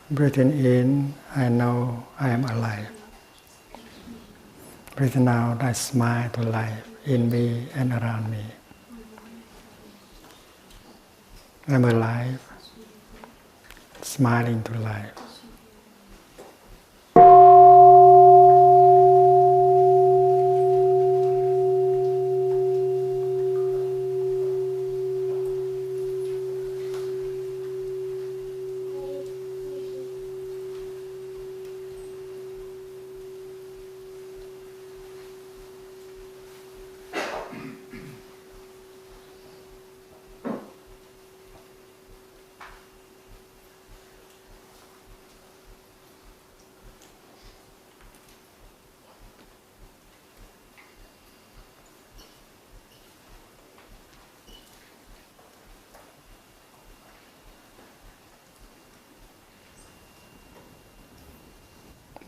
Breathing in, I know I am alive. Breathing out, I smile to life in me and around me. I'm alive, smiling to life.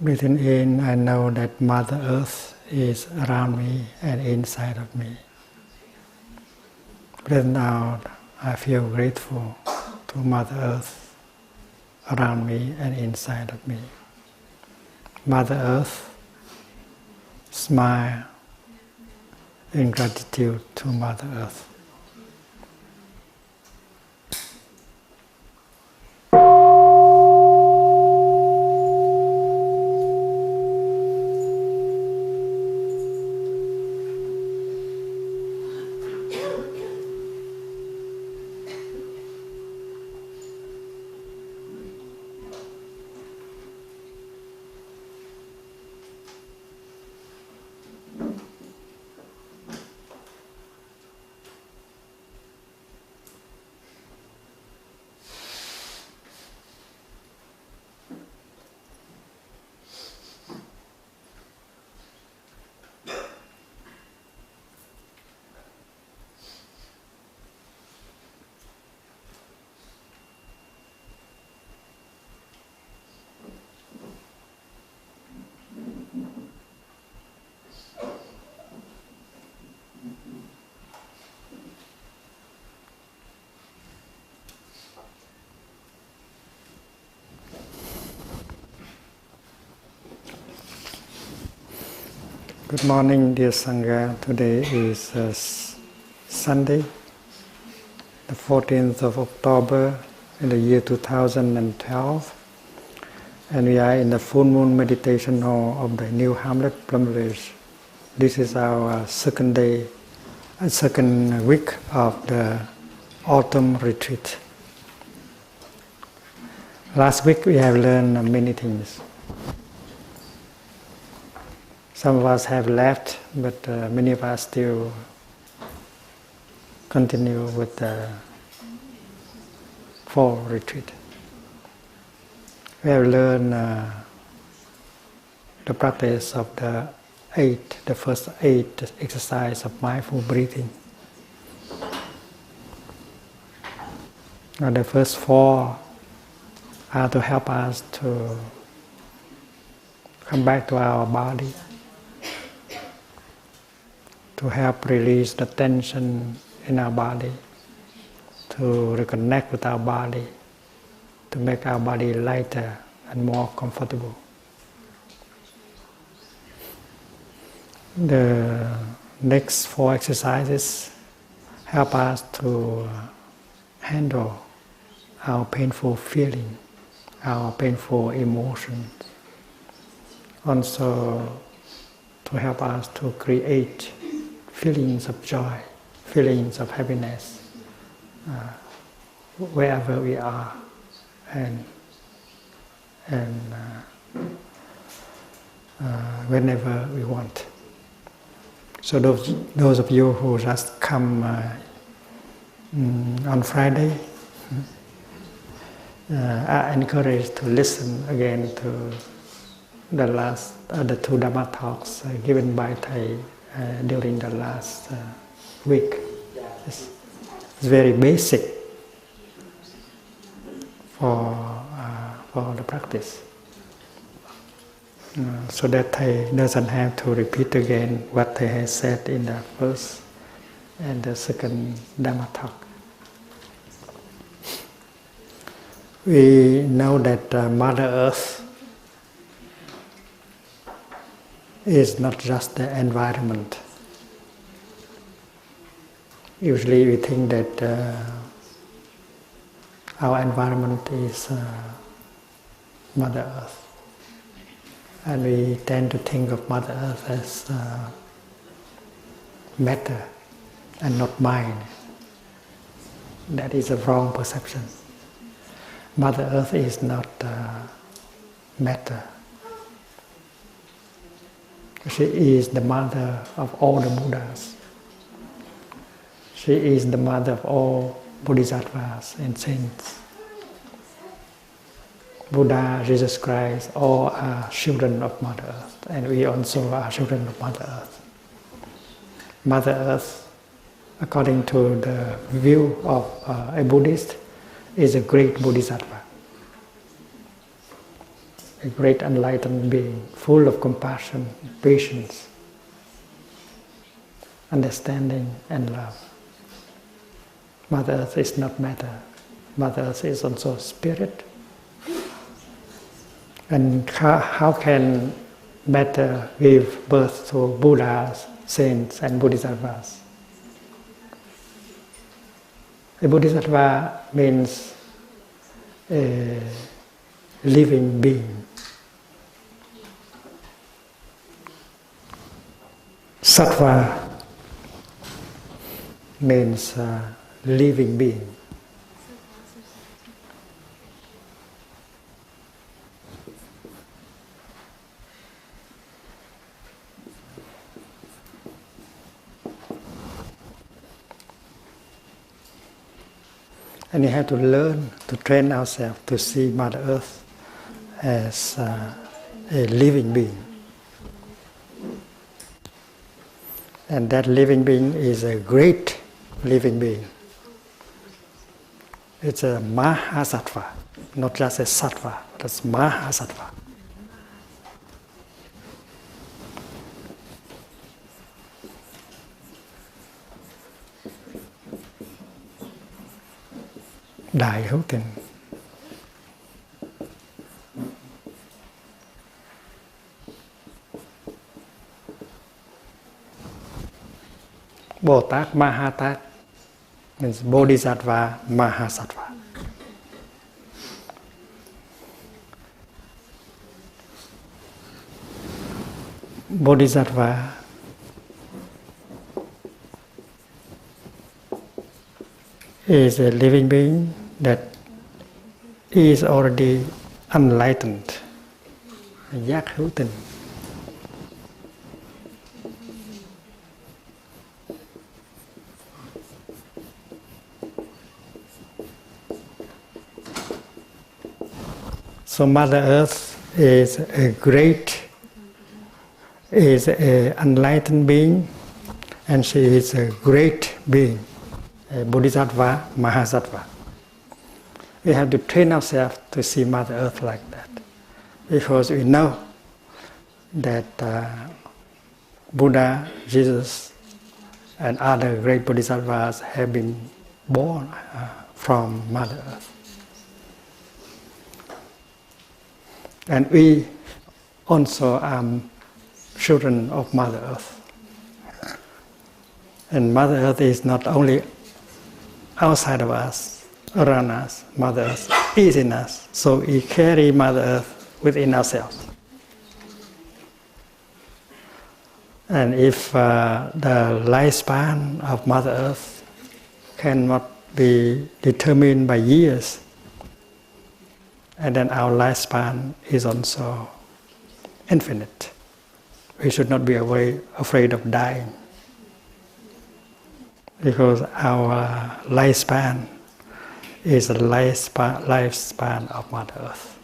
Breathing in, I know that Mother Earth is around me and inside of me. Breathing out, I feel grateful to Mother Earth around me and inside of me. Mother Earth, smile in gratitude to Mother Earth. Good morning, dear Sangha. Today is Sunday, the 14th of October in the year 2012, and we are in the full moon meditation hall of the New Hamlet, Plum Village. This is our second week of the autumn retreat. Last week we have learned many things. Some of us have left, but many of us still continue with the fall retreat. We have learned the practice of the first 8 exercise of mindful breathing. Now the first 4 are to help us to come back to our body, to help release the tension in our body, to reconnect with our body, to make our body lighter and more comfortable. The next 4 exercises help us to handle our painful feeling, our painful emotions. Also to help us to create feelings of joy, feelings of happiness, wherever we are and whenever we want. So those of you who just come on Friday are encouraged to listen again to the 2 Dhamma talks given by Thầy during the last week. It's very basic for the practice. So that Thầy doesn't have to repeat again what Thầy has said in the first and the second Dhamma talk. We know that Mother Earth is not just the environment. Usually we think that our environment is Mother Earth. And we tend to think of Mother Earth as matter and not mind. That is a wrong perception. Mother Earth is not matter. She is the mother of all the Buddhas. She is the mother of all Bodhisattvas and saints. Buddha, Jesus Christ, all are children of Mother Earth, and we also are children of Mother Earth. Mother Earth, according to the view of a Buddhist, is a great Bodhisattva, a great enlightened being, full of compassion, patience, understanding and love. Mother Earth is not matter. Mother Earth is also spirit. And how can matter give birth to Buddhas, saints and Bodhisattvas? A Bodhisattva means a living being. Sattva means living being. And you have to learn to train ourselves to see Mother Earth as a living being. And that living being is a great living being. It's a Mahasattva, not just a Sattva, but it's Mahasattva. Đại hữu tình. Bồ Tát Mahatát means Bodhisattva Mahasattva. Bodhisattva is a living being that is already enlightened, giác hữu tình. So Mother Earth is an enlightened being, and she is a great being, a Bodhisattva Mahasattva. We have to train ourselves to see Mother Earth like that, because we know that Buddha, Jesus, and other great Bodhisattvas have been born from Mother Earth. And we also are children of Mother Earth. And Mother Earth is not only outside of us, around us. Mother Earth is in us. So we carry Mother Earth within ourselves. And if the lifespan of Mother Earth cannot be determined by years, and then our lifespan is also infinite. We should not be afraid of dying, because our lifespan is the lifespan of Mother Earth.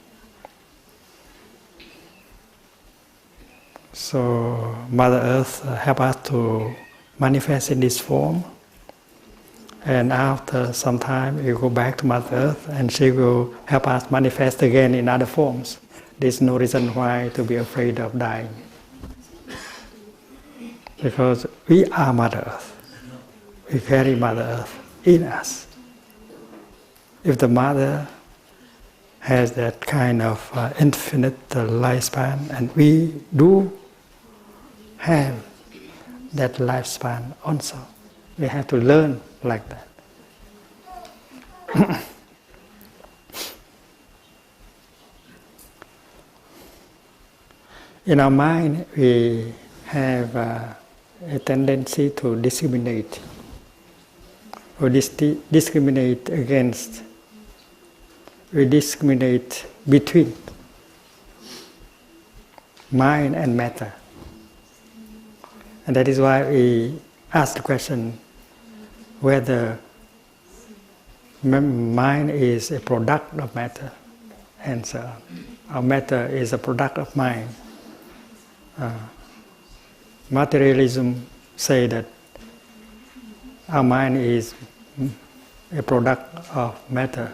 So Mother Earth helps us to manifest in this form, and after some time you go back to Mother Earth and she will help us manifest again in other forms. There's no reason why to be afraid of dying, because we are Mother Earth. We carry Mother Earth in us. If the Mother has that kind of infinite lifespan, and we do have that lifespan also, we have to learn like that. In our mind, we have a tendency to discriminate, or discriminate against, we discriminate between mind and matter. And that is why we ask the question whether mind is a product of matter, and so on. Or matter is a product of mind. Materialism say that our mind is a product of matter,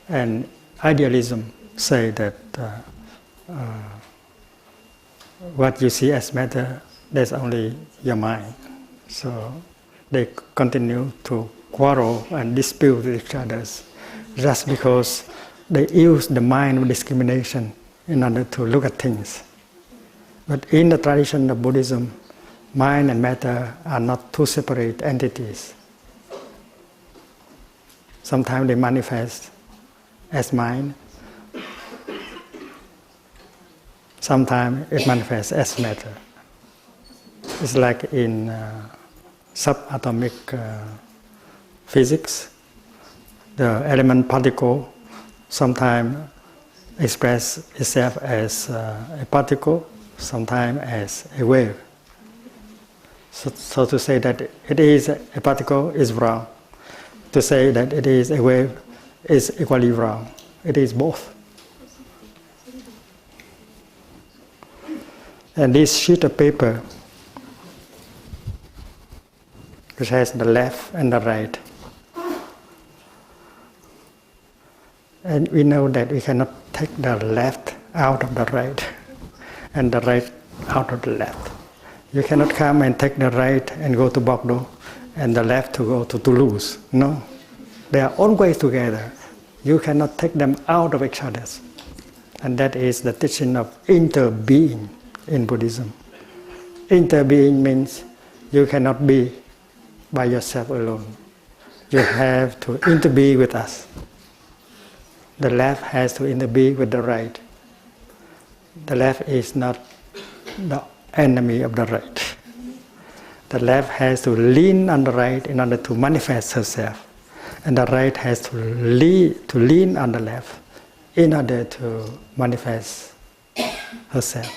and idealism say that what you see as matter, that's only your mind. So they continue to quarrel and dispute with each other just because they use the mind of discrimination in order to look at things. But in the tradition of Buddhism, mind and matter are not two separate entities. Sometimes they manifest as mind, sometimes it manifests as matter. It's like in subatomic physics, the element particle sometimes express itself as a particle, sometimes as a wave. So to say that it is a particle is wrong. To say that it is a wave is equally wrong. It is both. And this sheet of paper, which has the left and the right, and we know that we cannot take the left out of the right and the right out of the left. You cannot come and take the right and go to Bordeaux and the left to go to Toulouse. No, they are always together. You cannot take them out of each other. And that is the teaching of interbeing in Buddhism. Interbeing means you cannot be by yourself alone. You have to interbe with us. The left has to interbe with the right. The left is not the enemy of the right. The left has to lean on the right in order to manifest herself. And the right has to lean on the left in order to manifest herself.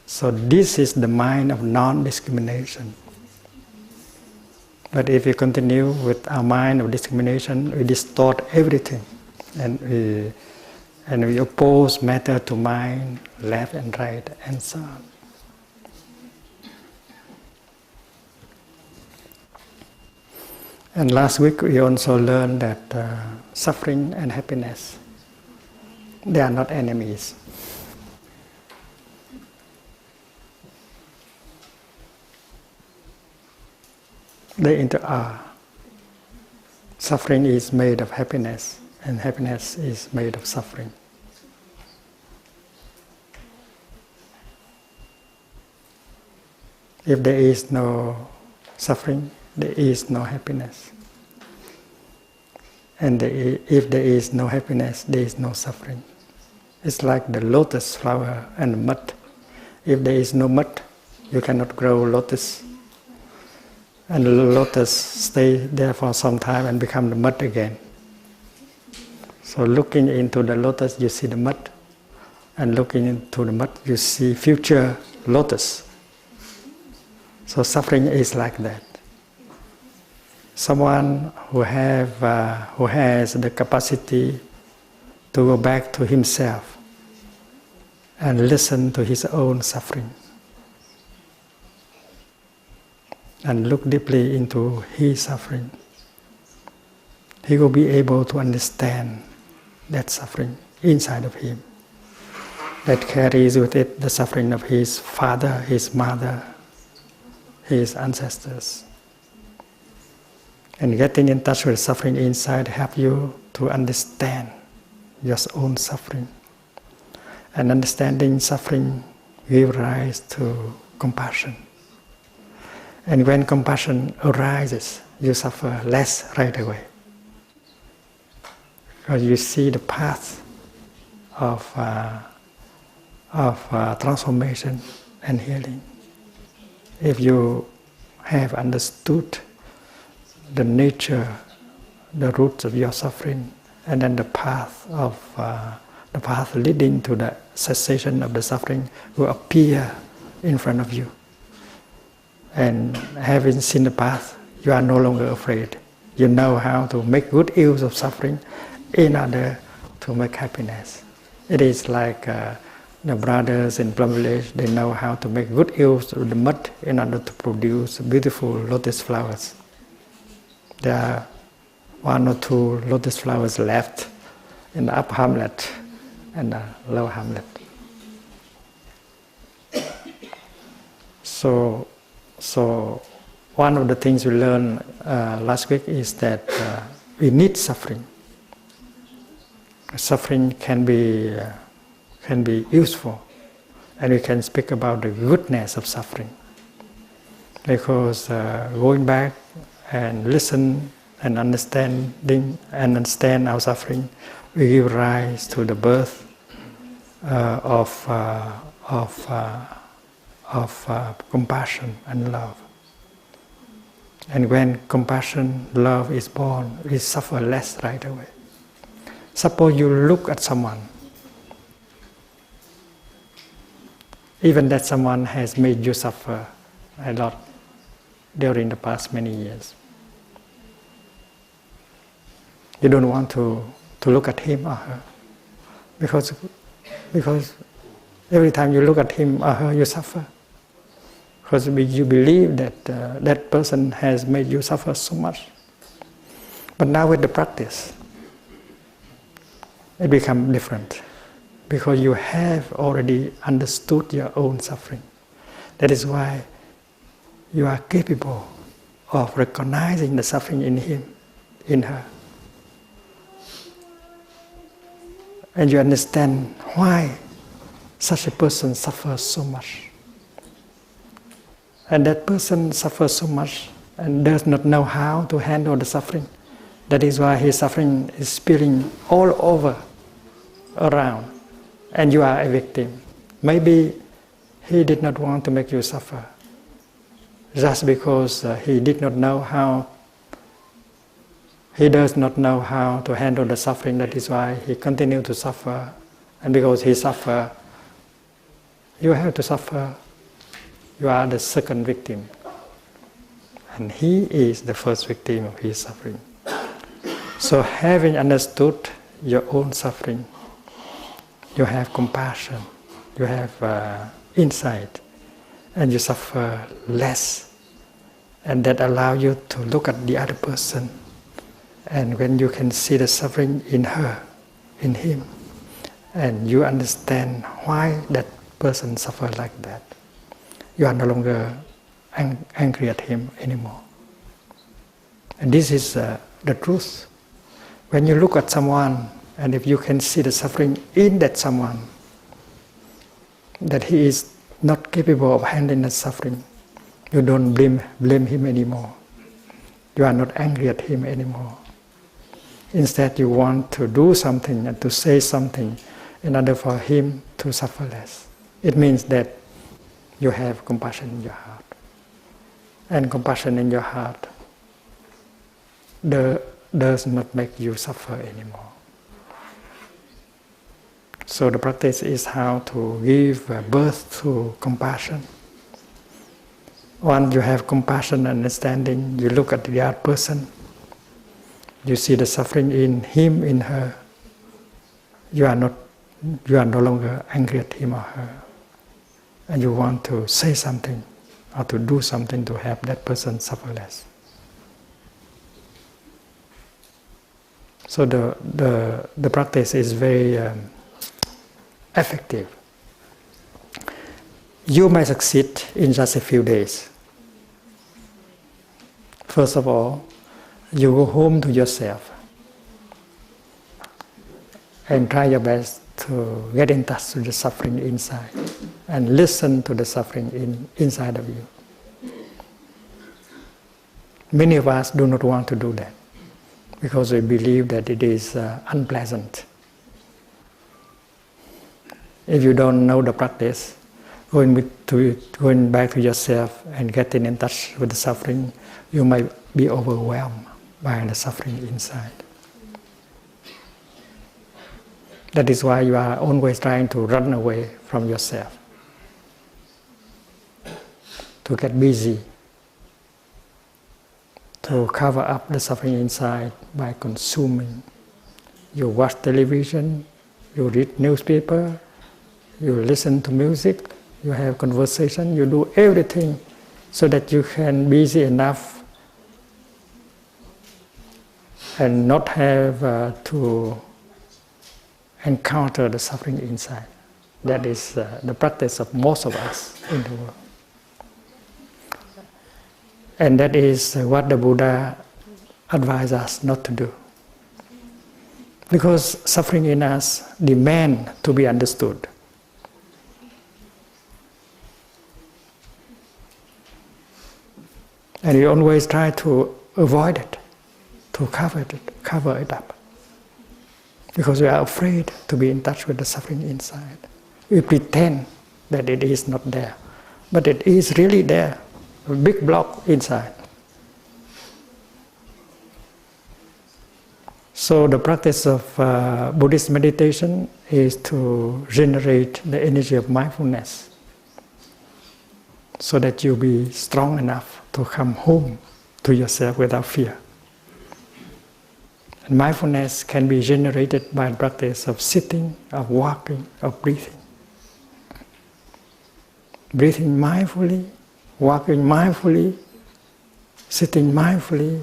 So this is the mind of non-discrimination. But if we continue with our mind of discrimination, we distort everything, and we oppose matter to mind, left and right, and so on. And last week we also learned that suffering and happiness, they are not enemies. They are. Suffering is made of happiness, and happiness is made of suffering. If there is no suffering, there is no happiness. And if there is no happiness, there is no suffering. It's like the lotus flower and the mud. If there is no mud, you cannot grow lotus. And the lotus stay there for some time and become the mud again. So looking into the lotus, you see the mud. And looking into the mud, you see future lotus. So suffering is like that. Someone who has the capacity to go back to himself and listen to his own suffering and look deeply into his suffering, he will be able to understand that suffering inside of him that carries with it the suffering of his father, his mother, his ancestors. And getting in touch with suffering inside helps you to understand your own suffering. And understanding suffering gives rise to compassion. And when compassion arises, you suffer less right away. Because you see the path of transformation and healing. If you have understood the nature, the roots of your suffering, and then the path leading to the cessation of the suffering will appear in front of you. And having seen the path, you are no longer afraid. You know how to make good use of suffering in order to make happiness. It is like the brothers in Plum Village, they know how to make good use of the mud in order to produce beautiful lotus flowers. There are 1 or 2 lotus flowers left in the upper hamlet and the lower hamlet. So one of the things we learned last week is that we need suffering. Suffering can be useful, and we can speak about the goodness of suffering. Because going back and listen and understand our suffering, we give rise to the birth of compassion and love. And when compassion, love is born, we suffer less right away. Suppose you look at someone, even that someone has made you suffer a lot during the past many years. You don't want to look at him or her because every time you look at him or her, you suffer. Because you believe that that person has made you suffer so much. But now with the practice, it becomes different. Because you have already understood your own suffering. That is why you are capable of recognizing the suffering in him, in her. And you understand why such a person suffers so much. And that person suffers so much and does not know how to handle the suffering. That is why his suffering is spilling all over, around. And you are a victim. Maybe he did not want to make you suffer. Just because he does not know how to handle the suffering, that is why he continues to suffer. And because he suffers, you have to suffer. You are the second victim. And he is the first victim of his suffering. So having understood your own suffering, you have compassion, you have insight, and you suffer less. And that allows you to look at the other person. And when you can see the suffering in her, in him, and you understand why that person suffers like that, you are no longer angry at him anymore. And this is the truth. When you look at someone, and if you can see the suffering in that someone, that he is not capable of handling the suffering, you don't blame him anymore. You are not angry at him anymore. Instead, you want to do something and to say something in order for him to suffer less. It means that you have compassion in your heart. And compassion in your heart does not make you suffer anymore. So the practice is how to give birth to compassion. Once you have compassion and understanding, you look at the other person, you see the suffering in him, in her. You are no longer angry at him or her. And you want to say something or to do something to help that person suffer less. So the practice is very effective. You may succeed in just a few days. First of all, you go home to yourself and try your best to get in touch with the suffering inside and listen to the suffering inside of you. Many of us do not want to do that because we believe that it is unpleasant. If you don't know the practice, going back to yourself and getting in touch with the suffering, you might be overwhelmed by the suffering inside. That is why you are always trying to run away from yourself, to get busy, to cover up the suffering inside by consuming. You watch television, you read newspaper, you listen to music, you have conversation, you do everything so that you can be busy enough and not have to encounter the suffering inside. That is the practice of most of us in the world. And that is what the Buddha advised us not to do. Because suffering in us demands to be understood. And you always try to avoid it, to cover it up. Because we are afraid to be in touch with the suffering inside. We pretend that it is not there, but it is really there, a big block inside. So the practice of Buddhist meditation is to generate the energy of mindfulness so that you be strong enough to come home to yourself without fear. And mindfulness can be generated by the practice of sitting, of walking, of breathing. Breathing mindfully, walking mindfully, sitting mindfully,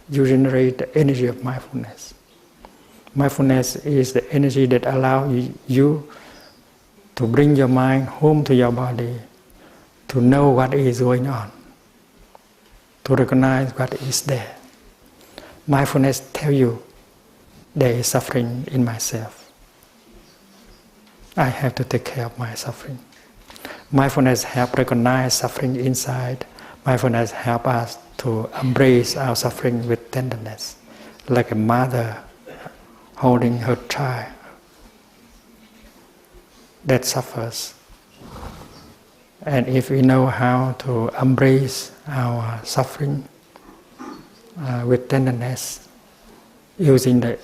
you generate the energy of mindfulness. Mindfulness is the energy that allows you to bring your mind home to your body, to know what is going on, to recognize what is there. Mindfulness tells you there is suffering in myself. I have to take care of my suffering. Mindfulness helps recognize suffering inside. Mindfulness helps us to embrace our suffering with tenderness, like a mother holding her child that suffers. And if we know how to embrace our suffering with tenderness, using the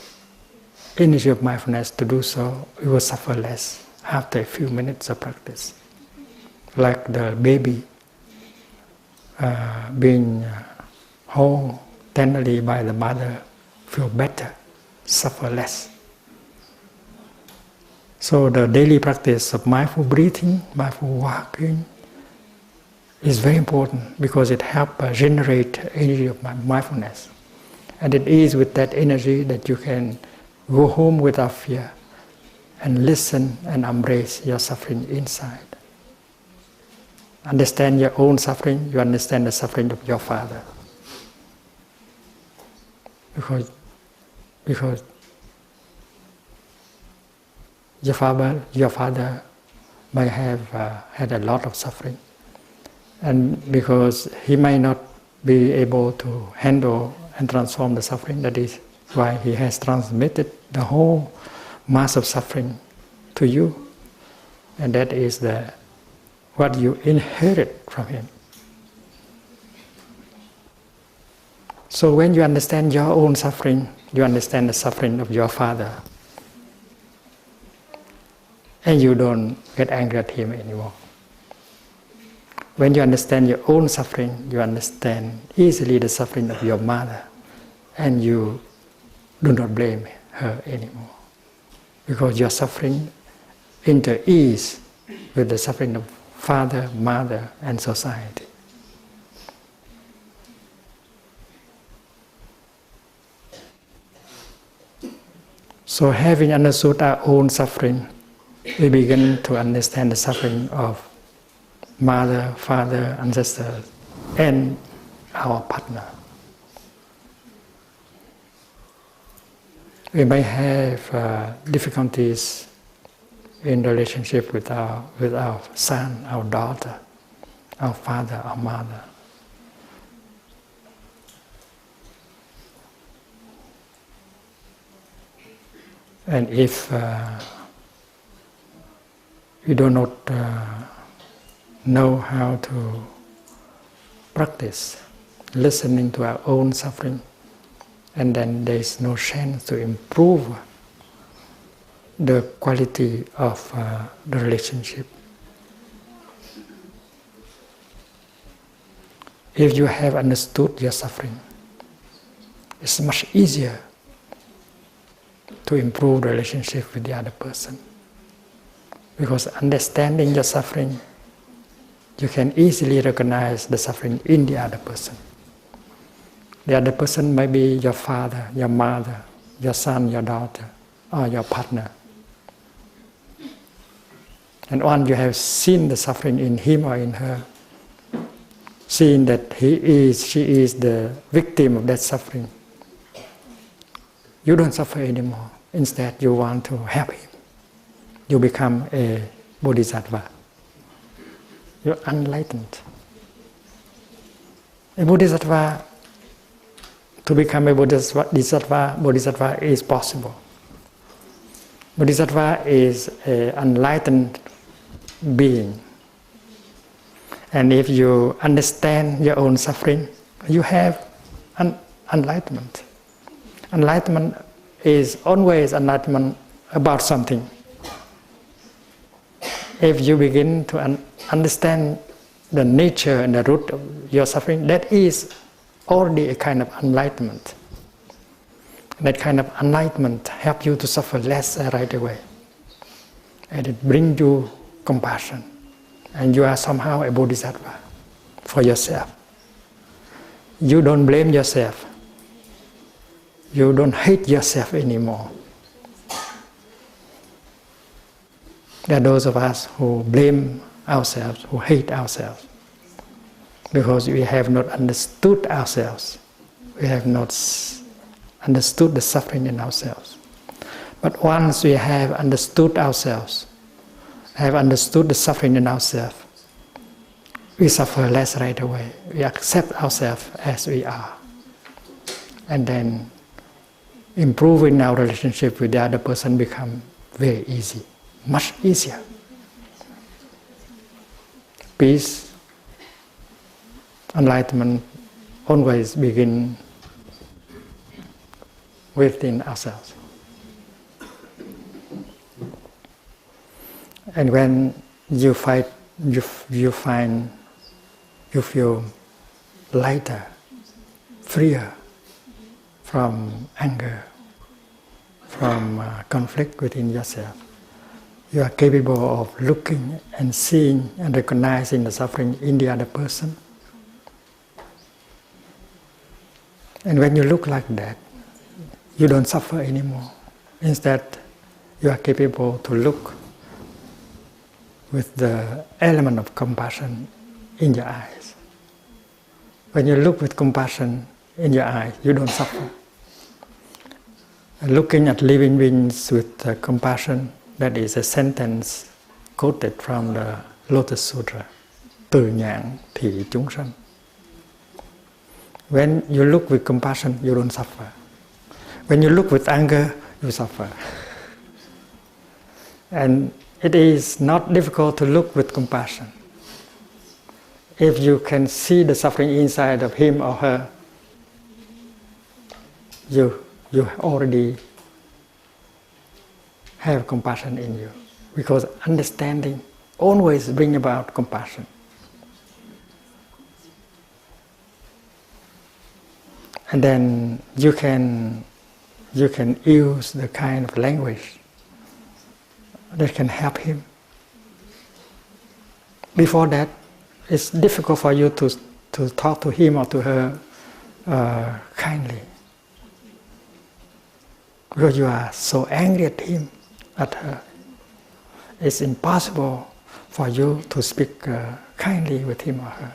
energy of mindfulness to do so, we will suffer less after a few minutes of practice. Like the baby being held tenderly by the mother, feel better, suffer less. So the daily practice of mindful breathing, mindful walking is very important because it helps generate energy of mindfulness. And it is with that energy that you can go home without fear and listen and embrace your suffering inside. Understand your own suffering, you understand the suffering of your father. because your father may have had a lot of suffering, and because he may not be able to handle and transform the suffering, that is why he has transmitted the whole mass of suffering to you, and that is what you inherit from him. So when you understand your own suffering, you understand the suffering of your father, and you don't get angry at him anymore. When you understand your own suffering, you understand easily the suffering of your mother, and you do not blame her anymore, because your suffering inter-ease with the suffering of father, mother, and society. So having understood our own suffering, we begin to understand the suffering of mother, father, ancestors, and our partner. We may have difficulties in relationship with our son, our daughter, our father, our mother. And if we do not know how to practice listening to our own suffering, and then there is no chance to improve the quality of the relationship. If you have understood your suffering, it's much easier to improve the relationship with the other person. Because understanding your suffering, you can easily recognize the suffering in the other person. The other person may be your father, your mother, your son, your daughter, or your partner. And once you have seen the suffering in him or in her, seeing that she is the victim of that suffering, you don't suffer anymore. Instead, you want to help him. You become a bodhisattva. You're enlightened. A bodhisattva, to become a bodhisattva is possible. Bodhisattva is an enlightened being. And if you understand your own suffering, you have enlightenment. Enlightenment is always enlightenment about something. If you begin to understand the nature and the root of your suffering, that is already a kind of enlightenment. That kind of enlightenment helps you to suffer less right away. And it brings you compassion. And you are somehow a bodhisattva for yourself. You don't blame yourself. You don't hate yourself anymore. There are those of us who blame ourselves, who hate ourselves, because we have not understood ourselves. We have not understood the suffering in ourselves. But once we have understood ourselves, have understood the suffering in ourselves, we suffer less right away. We accept ourselves as we are. And then improving our relationship with the other person becomes very easy, much easier. Peace, enlightenment always begin within ourselves. And when you fight, you feel lighter, freer from anger, from conflict within yourself. You are capable of looking and seeing and recognizing the suffering in the other person. And when you look like that, you don't suffer anymore. Instead, you are capable to look with the element of compassion in your eyes. When you look with compassion in your eyes, you don't suffer. Looking at living beings with compassion, that is a sentence quoted from the Lotus Sutra. Từ nhãn thị chúng sanh. When you look with compassion, you don't suffer. When you look with anger, you suffer. And it is not difficult to look with compassion. If you can see the suffering inside of him or her, you already have compassion in you. Because understanding always brings about compassion. And then you can use the kind of language that can help him. Before that, it's difficult for you to talk to him or to her kindly. Because you are so angry at him, at her. It's impossible for you to speak kindly with him or her.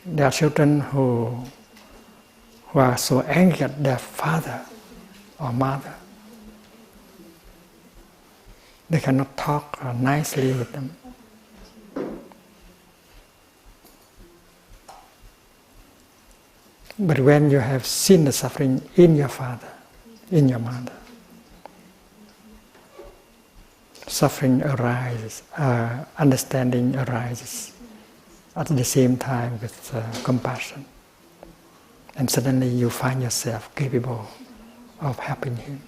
There are children who are so angry at their father or mother. They cannot talk nicely with them. But when you have seen the suffering in your father, in your mother, suffering arises, understanding arises at the same time with compassion. And suddenly you find yourself capable of helping him.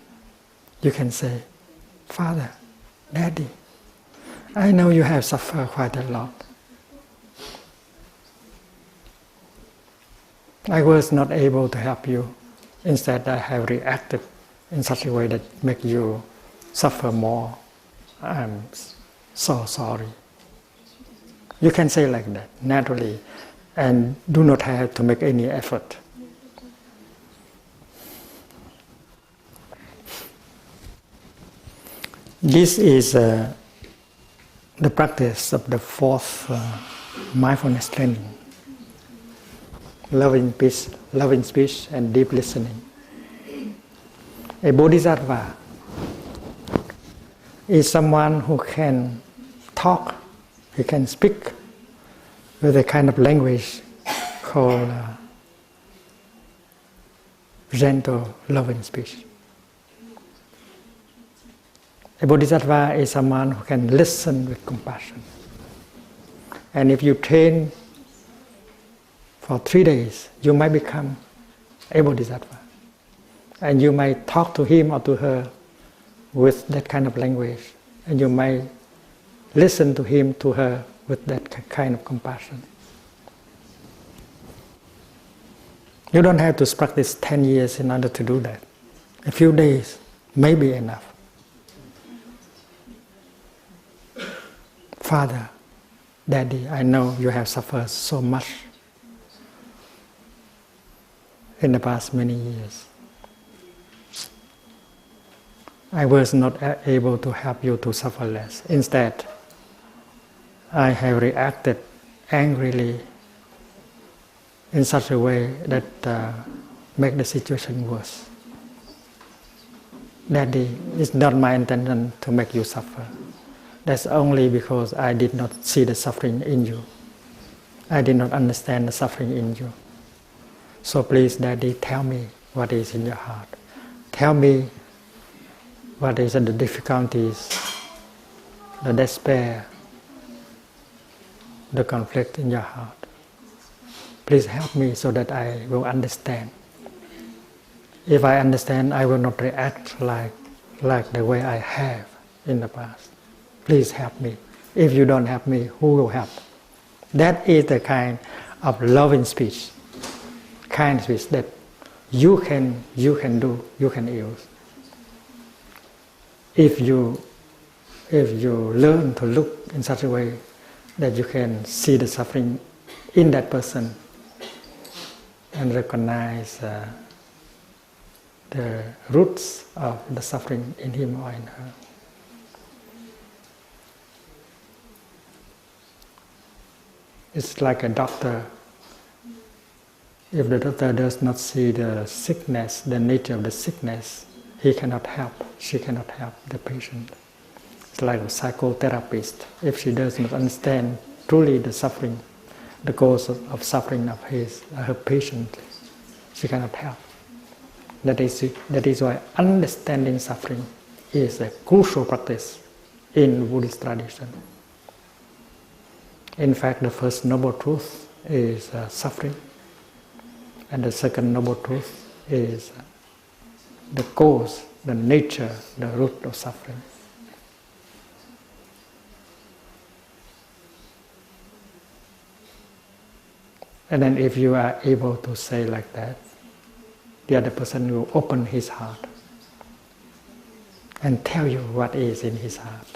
You can say, Father, Daddy, I know you have suffered quite a lot. I was not able to help you. Instead, I have reacted in such a way that makes you suffer more. I'm so sorry. You can say like that, naturally, and do not have to make any effort. This is the practice of the fourth mindfulness training. Loving peace, loving speech, and deep listening. A bodhisattva is someone who can talk, he can speak with a kind of language called gentle, loving speech. A bodhisattva is someone who can listen with compassion. And if you train for 3 days, you might become a bodhisattva. And you might talk to him or to her with that kind of language. And you might listen to him, to her with that kind of compassion. You don't have to practice 10 years in order to do that. A few days may be enough. Father, Daddy, I know you have suffered so much in the past many years. I was not able to help you to suffer less. Instead, I have reacted angrily in such a way that make the situation worse. Daddy, it's not my intention to make you suffer. That's only because I did not see the suffering in you. I did not understand the suffering in you. So please, Daddy, tell me what is in your heart. Tell me what is the difficulties, the despair, the conflict in your heart. Please help me so that I will understand. If I understand, I will not react like the way I have in the past. Please help me. If you don't help me, who will help? That is the kind of loving speech, kind speech that you can do, you can use. If you learn to look in such a way that you can see the suffering in that person and recognize the roots of the suffering in him or in her. It's like a doctor. If the doctor does not see the sickness, the nature of the sickness he cannot help, she cannot help the patient. It's like a psychotherapist. If she does not understand truly the suffering, the cause of suffering of her patient, she cannot help. That is why understanding suffering is a crucial practice in Buddhist tradition. In fact, the first noble truth is suffering, and the second noble truth is the cause, the nature, the root of suffering. And then if you are able to say like that, the other person will open his heart and tell you what is in his heart.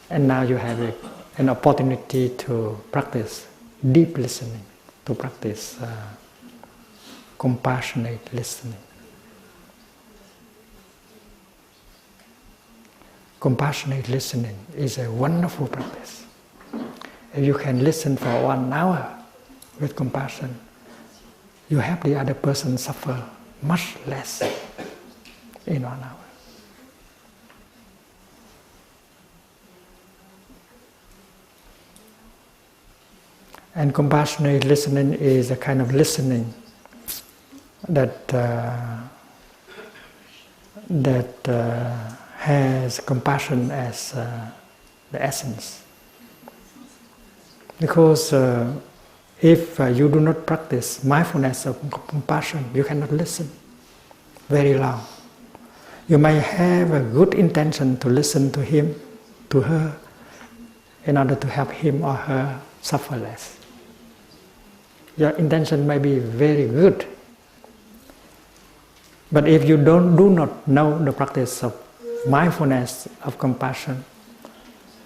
And now you have an opportunity to practice deep listening, to practice compassionate listening. Compassionate listening is a wonderful practice. If you can listen for 1 hour with compassion, you help the other person suffer much less in 1 hour. And compassionate listening is a kind of listening that has compassion as the essence. Because if you do not practice mindfulness of compassion, you cannot listen very long. You may have a good intention to listen to him, to her, in order to help him or her suffer less. Your intention may be very good, but if you do not know the practice of mindfulness of compassion,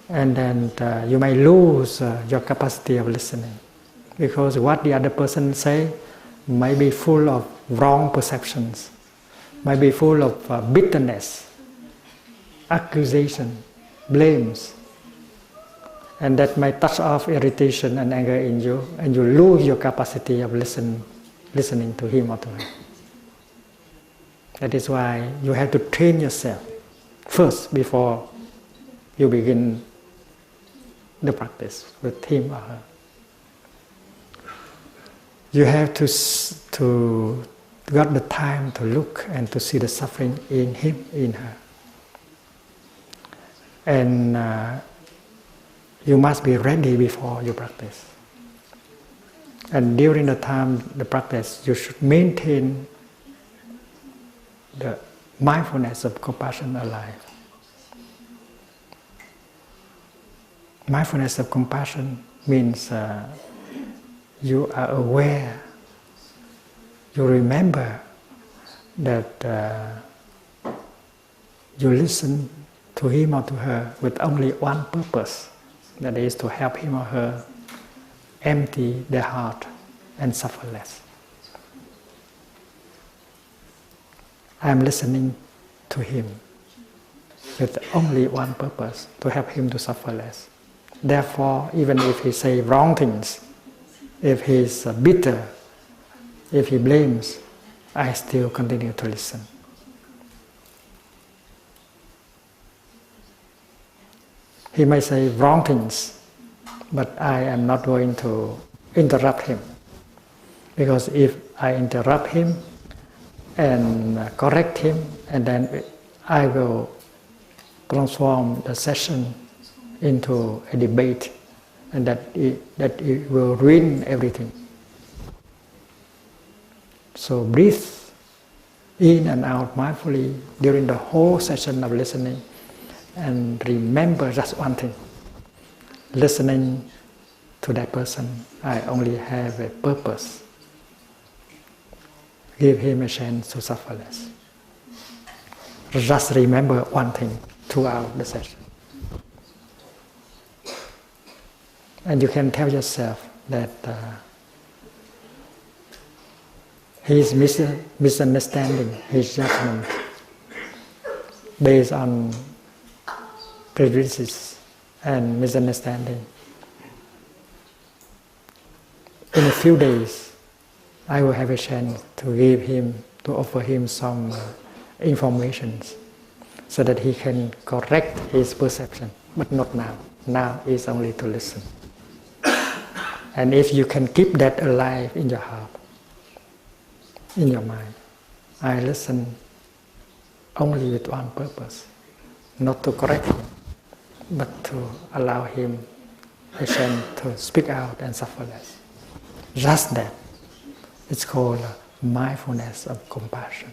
and then you may lose your capacity of listening, because what the other person say may be full of wrong perceptions, may be full of bitterness, accusation, blames, and that may touch off irritation and anger in you, and you lose your capacity of listening to him or to her. That is why you have to train yourself first before you begin the practice with him or her. You have to got the time to look and to see the suffering in him, in her. And you must be ready before you practice. And during the time the practice, you should maintain the mindfulness of compassion alive. Mindfulness of compassion means you are aware, you remember that you listen to him or to her with only one purpose, that is to help him or her empty their heart and suffer less. I am listening to him with only one purpose, to help him to suffer less. Therefore, even if he says wrong things, if he is bitter, if he blames, I still continue to listen. He may say wrong things, but I am not going to interrupt him. Because if I interrupt him and correct him, and then I will transform the session into a debate, and that it will ruin everything. So breathe in and out mindfully during the whole session of listening, and remember just one thing: listening to that person, I only have a purpose. Give him a chance to suffer less. Just remember one thing throughout the session. And you can tell yourself that his misunderstanding, his judgment, based on prejudices and misunderstanding. In a few days, I will have a chance to give him, to offer him some informations so that he can correct his perception, but not now. Now is only to listen. And if you can keep that alive in your heart, in your mind, I listen only with one purpose, not to correct him, but to allow him a chance to speak out and suffer less. Just that. It's called mindfulness of compassion.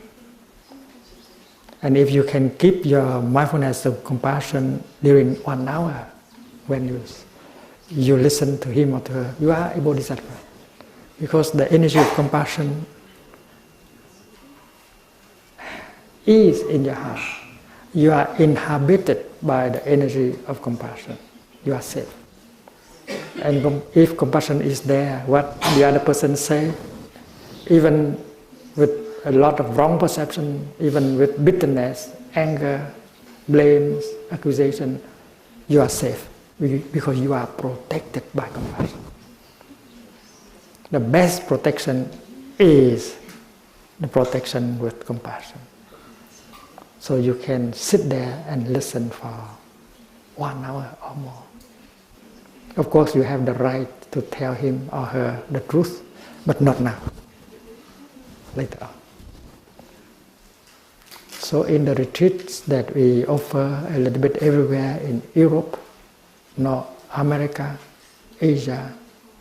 And if you can keep your mindfulness of compassion during 1 hour, when you listen to him or to her, you are a bodhisattva. Because the energy of compassion is in your heart. You are inhabited by the energy of compassion. You are safe. And if compassion is there, what the other person say, even with a lot of wrong perception, even with bitterness, anger, blames, accusation, you are safe because you are protected by compassion. The best protection is the protection with compassion. So you can sit there and listen for 1 hour or more. Of course, you have the right to tell him or her the truth, but not now. Later on. So in the retreats that we offer a little bit everywhere in Europe, North America, Asia,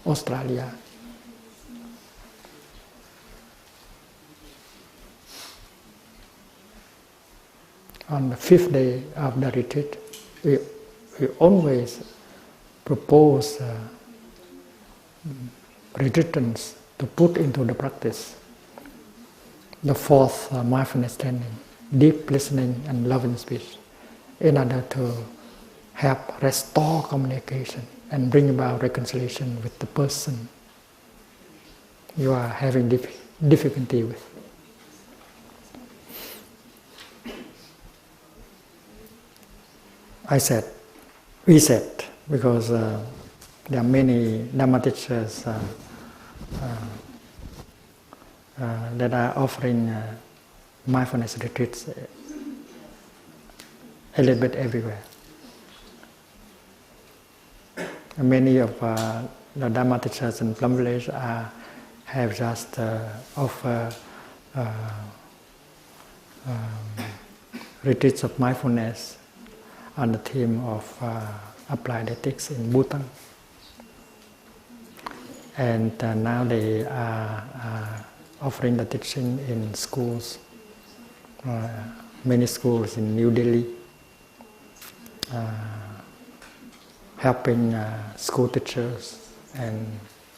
Australia, on the 5th day of the retreat, we always propose retreatants to put into the practice the 4th mindfulness training, deep listening and loving speech, in order to help restore communication and bring about reconciliation with the person you are having difficulty with. We said, because there are many Dhamma teachers that are offering mindfulness retreats a little bit everywhere. And many of the Dhamma teachers in Plum Village have just offer retreats of mindfulness on the theme of applied ethics in Bhutan. And now they are offering the teaching in schools, many schools in New Delhi, helping school teachers and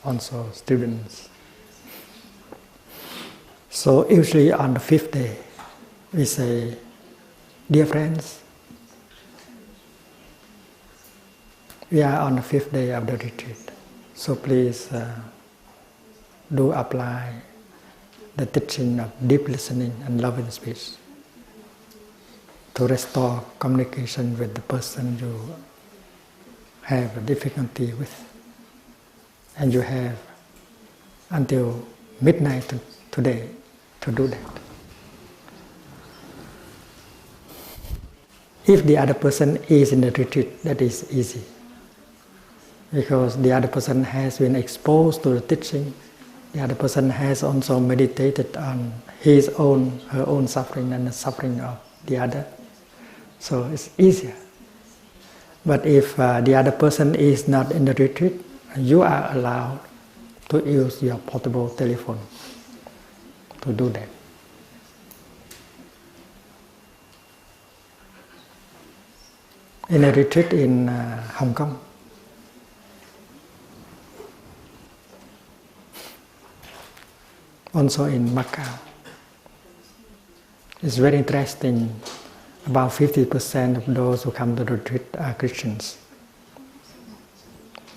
also students. So usually on the 5th day, we say, dear friends, we are on the 5th day of the retreat, so please do apply the teaching of deep listening and loving speech to restore communication with the person you have a difficulty with. And you have until midnight today to do that. If the other person is in the retreat, that is easy, because the other person has been exposed to the teaching. The other person has also meditated on her own suffering and the suffering of the other. So it's easier. But if the other person is not in the retreat, you are allowed to use your portable telephone to do that. In a retreat in Hong Kong, also in Macau. It's very interesting. About 50% of those who come to the retreat are Christians.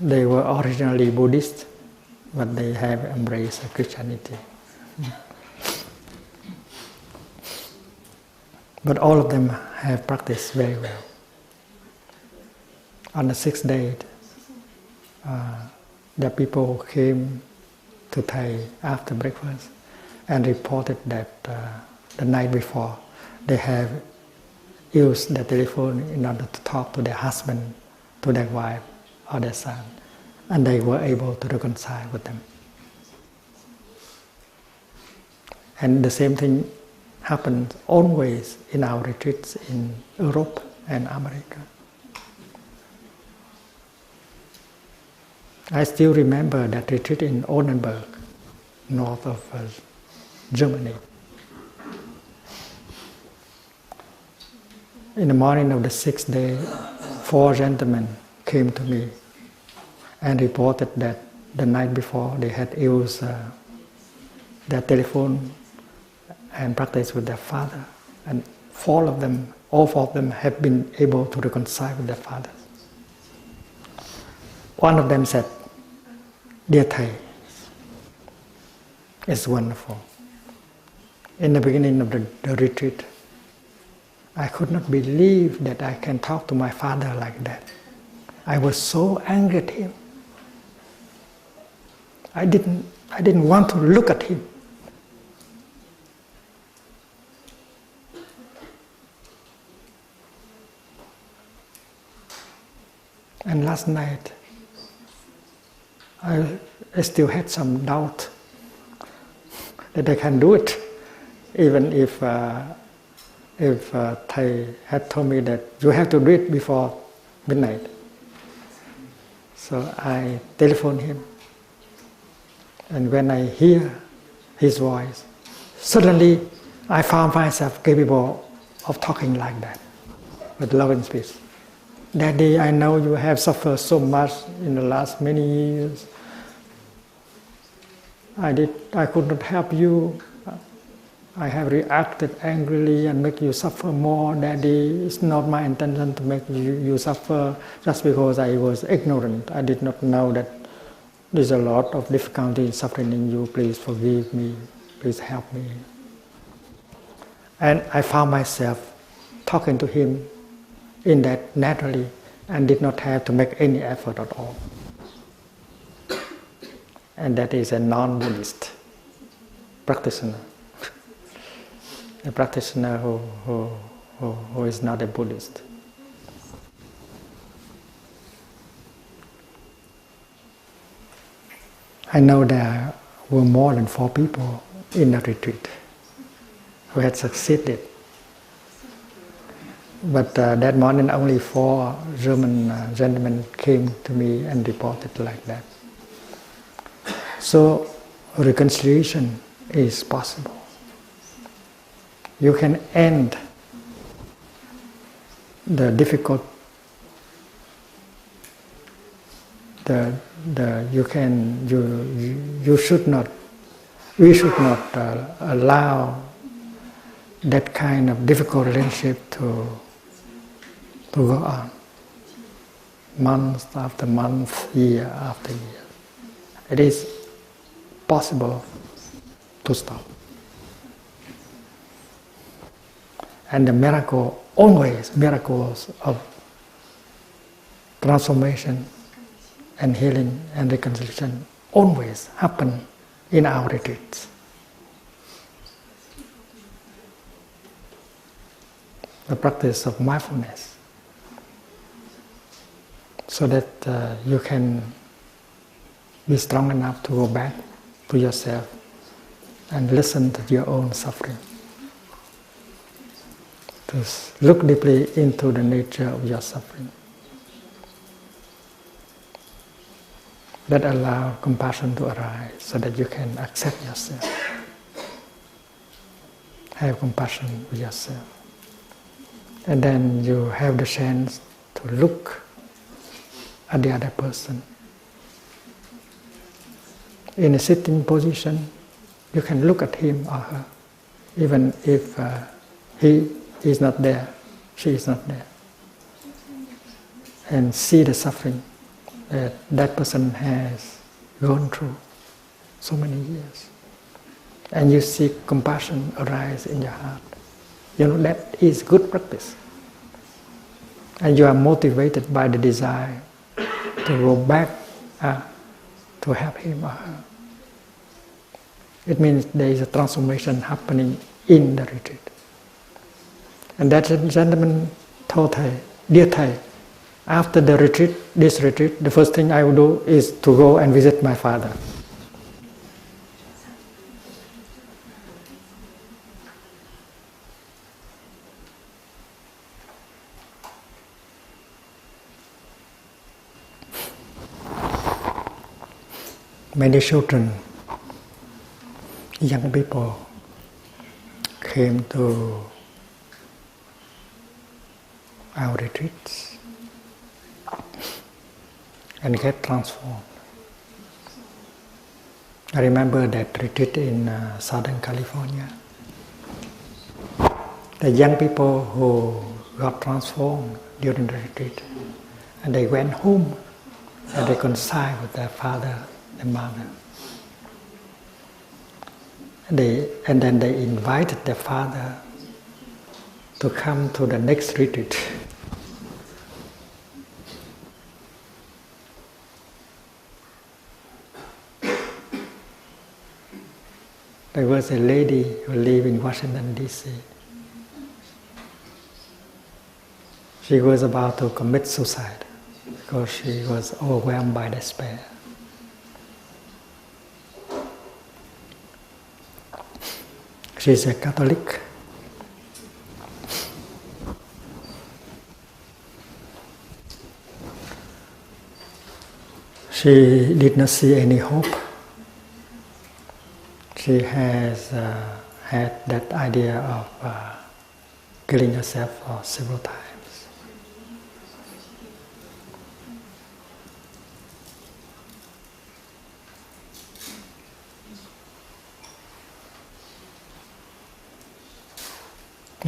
They were originally Buddhist, but they have embraced Christianity. But all of them have practiced very well. On the 6th day, the people came to Thầy after breakfast and reported that the night before they have used the telephone in order to talk to their husband, to their wife or their son, and they were able to reconcile with them. And the same thing happens always in our retreats in Europe and America. I still remember that retreat in Oldenburg, north of Germany. In the morning of the 6th day, 4 gentlemen came to me and reported that the night before they had used their telephone and practiced with their father, and all 4 of them have been able to reconcile with their father. One of them said, "Dear Thầy, it's wonderful. In the beginning of the retreat, I could not believe that I can talk to my father like that. I was so angry at him. I didn't want to look at him. And last night, I still had some doubt that I can do it, even if Thầy had told me that you have to do it before midnight." So I telephoned him, and when I hear his voice, suddenly I found myself capable of talking like that, with love and peace. "Daddy, I know you have suffered so much in the last many years. I could not help you. I have reacted angrily and make you suffer more. Daddy, it's not my intention to make you suffer just because I was ignorant. I did not know that there's a lot of difficulty and suffering in you. Please forgive me. Please help me." And I found myself talking to him in that naturally and did not have to make any effort at all. And that is a non-Buddhist practitioner. A practitioner who is not a Buddhist. I know there were more than 4 people in the retreat who had succeeded. But that morning only 4 German gentlemen came to me and reported like that. So reconciliation is possible. You can end the difficult, we should not allow that kind of difficult relationship to go on, month after month, year after year. It is possible to stop. And the miracles of transformation and healing and reconciliation always happen in our retreats. The practice of mindfulness, so that you can be strong enough to go back to yourself and listen to your own suffering. To look deeply into the nature of your suffering. That allow compassion to arise so that you can accept yourself. Have compassion with yourself. And then you have the chance to look at the other person. In a sitting position, you can look at him or her, even if he is not there, she is not there, and see the suffering that that person has gone through so many years. And you see compassion arise in your heart. You know, that is good practice. And you are motivated by the desire to go back to help him or her. It means there is a transformation happening in the retreat. And that gentleman told Thầy, "Dear Thầy, after the retreat, this retreat, the first thing I will do is to go and visit my father." Many children, young people came to our retreats and get transformed. I remember that retreat in Southern California. The young people who got transformed during the retreat, and they went home and reconciled with their father and mother. And then they invited their father to come to the next retreat. There was a lady who lived in Washington, D.C. She was about to commit suicide because she was overwhelmed by despair. She's a Catholic. She did not see any hope. She has had that idea of killing herself for several times.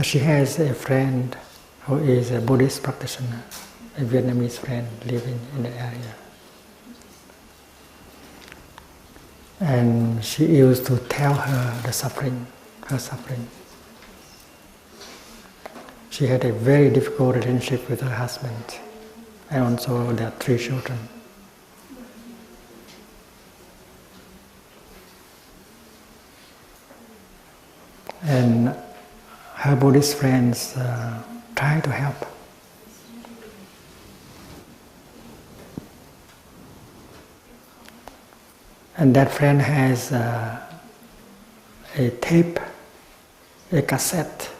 She has a friend who is a Buddhist practitioner, a Vietnamese friend living in the area. And she used to tell her her suffering. She had a very difficult relationship with her husband, and also their 3 children. And her Buddhist friends try to help. And that friend has a tape, a cassette,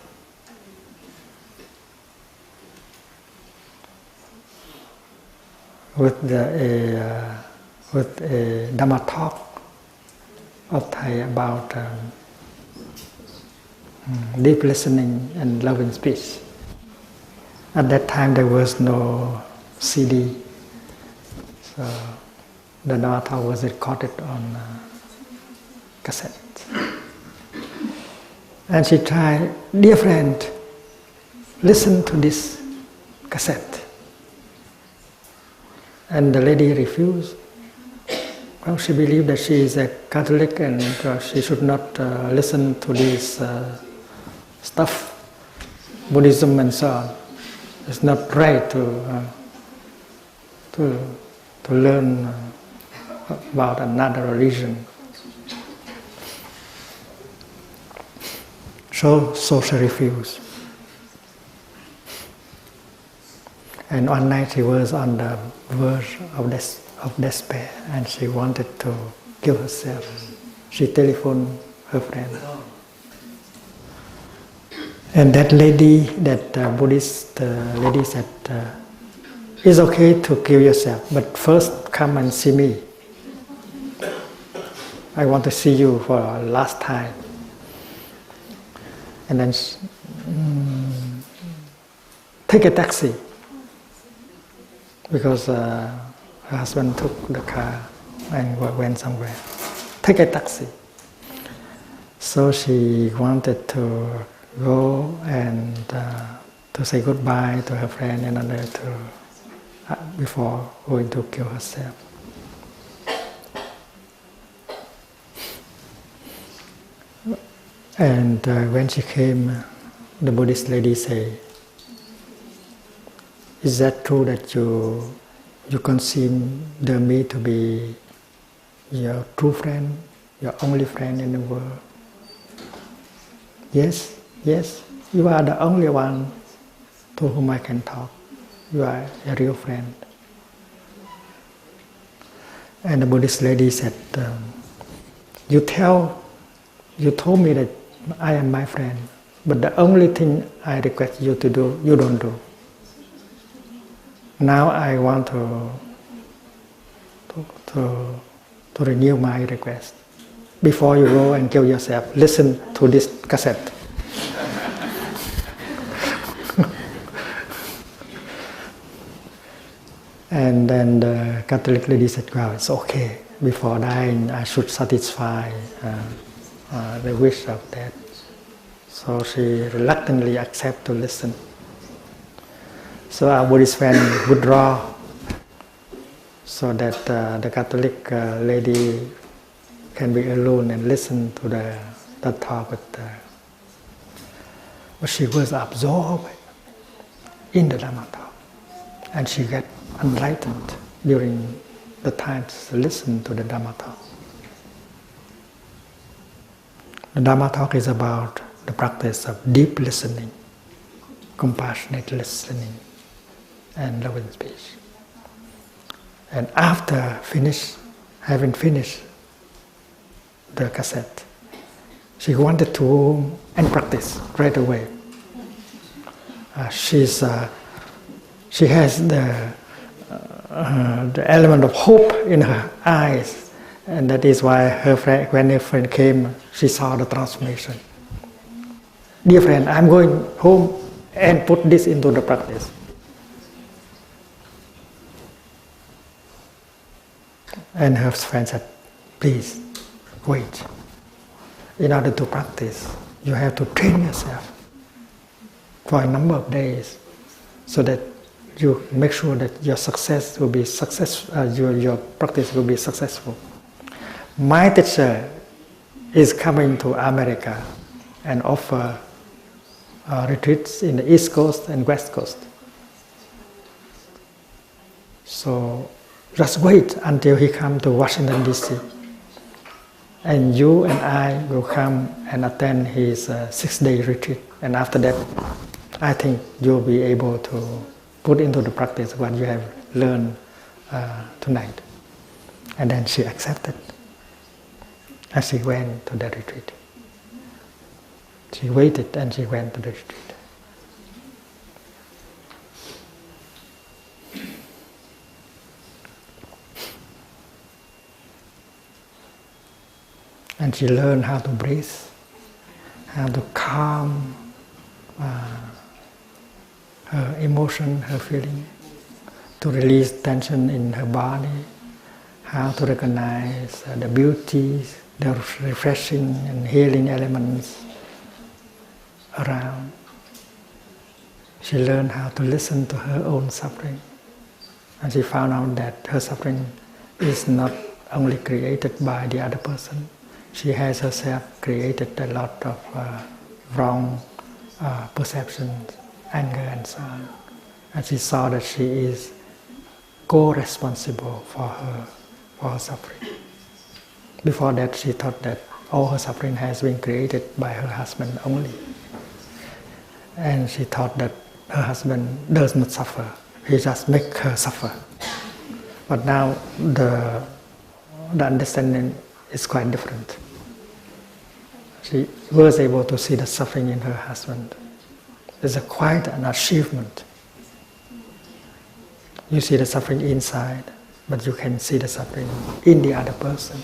with a Dhamma talk of Thầy about deep listening and loving speech. At that time there was no CD, so the Dhamma talk was recorded on cassette. And she tried, "Dear friend, listen to this cassette." And the lady refused. Well, she believed that she is a Catholic and she should not listen to this stuff, Buddhism and so on. It's not right to learn about another religion. So she refused. And one night she was on the verge of despair and she wanted to kill herself. She telephoned her friend. And that lady, that Buddhist lady said, "It's okay to kill yourself, but first come and see me. I want to see you for last time." And then take a taxi, because her husband took the car and went somewhere. Take a taxi. So she wanted to go and to say goodbye to her friend in order to before going to kill herself. And when she came, the Buddhist lady said, "Is that true that you consider me to be your true friend, your only friend in the world?" Yes. You are the only one to whom I can talk. You are a real friend. And the Buddhist lady said, you told me that I am my friend, but the only thing I request you to do, you don't do. Now I want to renew my request. Before you go and kill yourself, listen to this cassette. And then the Catholic lady said, well, it's okay. Before dying, I should satisfy the wish of death. So she reluctantly accepted to listen. So our Buddhist friend withdraw so that the Catholic lady can be alone and listen to the talk with her. But she was absorbed in the Dhamma talk, and she got enlightened during the time to listen to the Dhamma talk. The Dhamma talk is about the practice of deep listening, compassionate listening, and loving speech. And after having finished the cassette, she wanted to go and practice right away. She has the element of hope in her eyes, and that is why when her friend came, she saw the transformation. Dear friend, I'm going home and put this into the practice. And her friend said, please, wait. In order to practice, you have to train yourself for a number of days so that you make sure that your success will be your practice will be successful. My teacher is coming to America and offer retreats in the East Coast and West Coast. So just wait until he comes to Washington, D.C. And you and I will come and attend his 6-day retreat. And after that, I think you'll be able to put into the practice what you have learned tonight. And then she accepted. And she went to the retreat. She waited and she went to the retreat. And she learned how to breathe, how to calm her emotion, her feeling, to release tension in her body, how to recognize the beauties, the refreshing and healing elements around. She learned how to listen to her own suffering. And she found out that her suffering is not only created by the other person. She has herself created a lot of wrong perceptions, anger and so on. And she saw that she is co-responsible for her suffering. Before that, she thought that all her suffering has been created by her husband only. And she thought that her husband does not suffer, he just makes her suffer. But now the understanding is quite different. She was able to see the suffering in her husband. It's quite an achievement. You see the suffering inside, but you can see the suffering in the other person.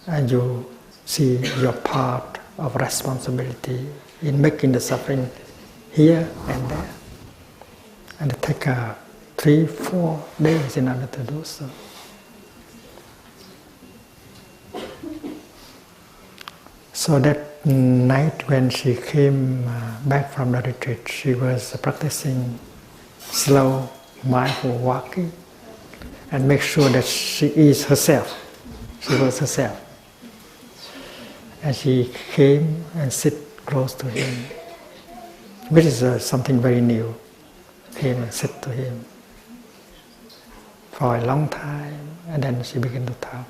And you see your part of responsibility in making the suffering here and there. And it takes 3-4 days in order to do so. So that night when she came back from the retreat, she was practicing slow, mindful walking and make sure that she is herself. She was herself. And she came and sit close to him, which is something very new. Came and sit to him for a long time, and then she began to talk.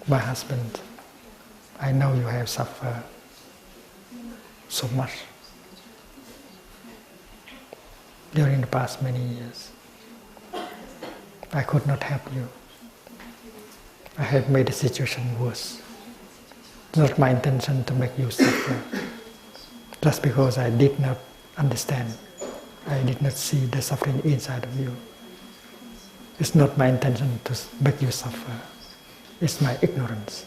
My husband, I know you have suffered so much during the past many years. I could not help you. I have made the situation worse. It's not my intention to make you suffer. Just because I did not understand, I did not see the suffering inside of you. It's not my intention to make you suffer. It's my ignorance.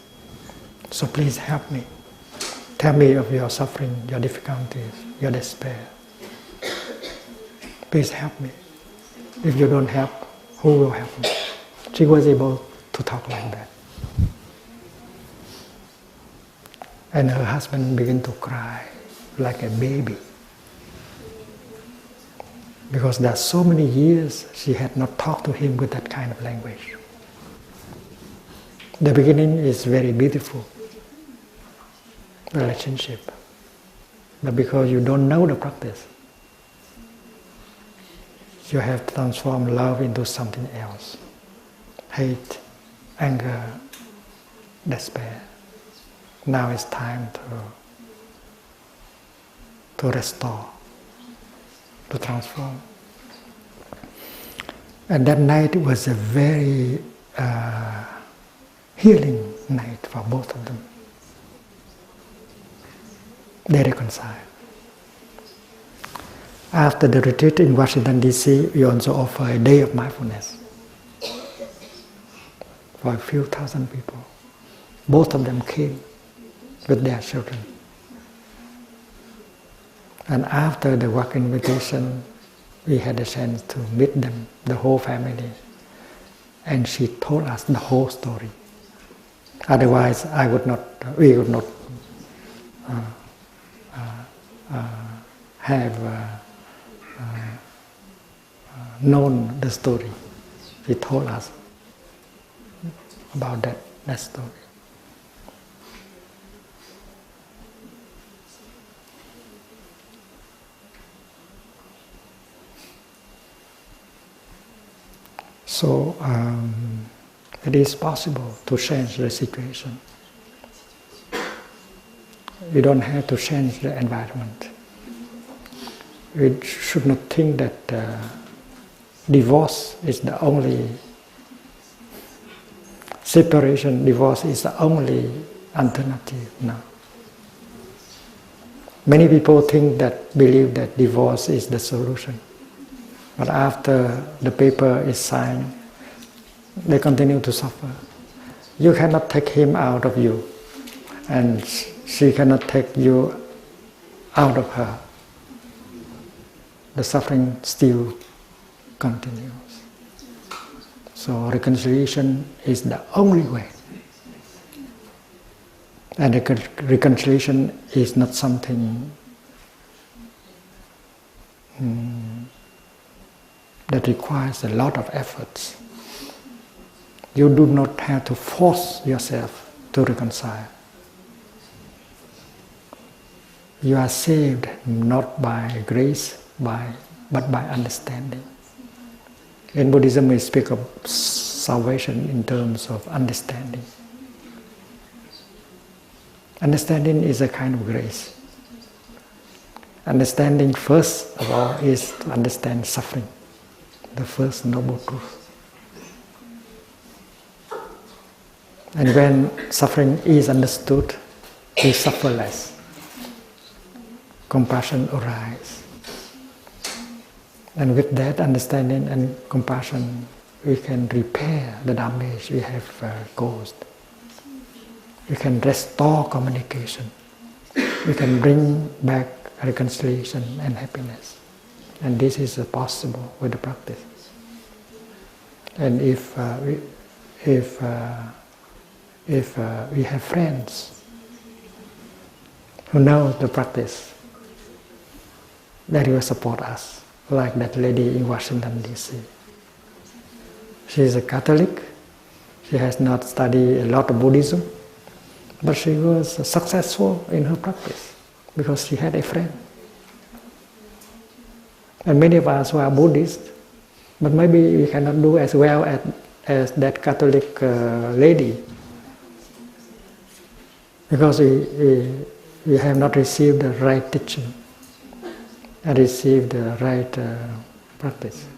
So please help me. Tell me of your suffering, your difficulties, your despair. Please help me. If you don't help, who will help me? She was able to talk like that. And her husband began to cry like a baby. Because there are so many years she had not talked to him with that kind of language. The beginning is very beautiful relationship. But because you don't know the practice, you have to transform love into something else. Hate, anger, despair. Now it's time to restore, to transform. And that night was a very healing night for both of them. They reconciled. After the retreat in Washington, D.C., we also offer a day of mindfulness for a few thousand people. Both of them came with their children. And after the work invitation, we had a chance to meet them, the whole family. And she told us the whole story. Otherwise, we would not have known the story. She told us about that story. So it is possible to change the situation. You don't have to change the environment. We should not think that divorce is the only separation. Divorce is the only alternative. No. Many people believe that divorce is the solution. But after the paper is signed, they continue to suffer. You cannot take him out of you, and she cannot take you out of her. The suffering still continues. So reconciliation is the only way. And reconciliation is not something that requires a lot of efforts. You do not have to force yourself to reconcile. You are saved not by grace, but by understanding. In Buddhism, we speak of salvation in terms of understanding. Understanding is a kind of grace. Understanding, first of all, is to understand suffering, the first noble truth. And when suffering is understood, we suffer less. Compassion arises. And with that understanding and compassion, we can repair the damage we have caused. We can restore communication. We can bring back reconciliation and happiness. And this is possible with the practice. And if we have friends who know the practice, they will support us. Like that lady in Washington, D.C. She is a Catholic. She has not studied a lot of Buddhism, but she was successful in her practice because she had a friend. And many of us who are Buddhists, but maybe we cannot do as well as that Catholic lady because we have not received the right teaching and received the right practice.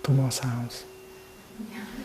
Two more sounds. Yeah.